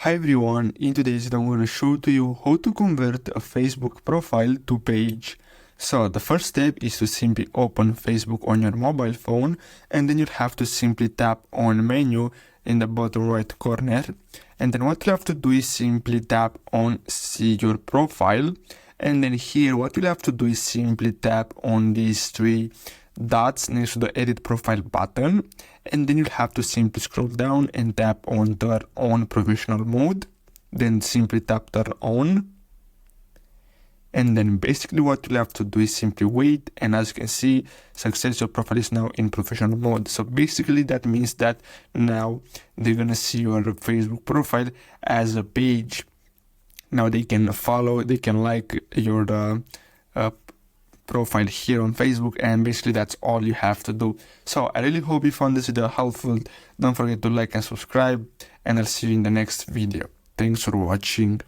Hi everyone, in today's video I'm going to show to you how to convert a Facebook profile to page. So the first step is to simply open Facebook on your mobile phone, and then you have to simply tap on menu in the bottom right corner, and then what you have to do is simply tap on see your profile, and then here what you'll have to do is simply tap on these three dots next to the edit profile button, and then you'll have to simply scroll down and tap on turn on professional mode, then simply tap turn on, and then basically what you'll have to do is simply wait, and as you can see, success, your profile is now in professional mode. So basically that means that now they're gonna see your Facebook profile as a page. Now they can follow, they can like your profile here on Facebook, and basically that's all you have to do. So I really hope you found this video helpful. Don't forget to like and subscribe, and I'll see you in the next video. Thanks for watching.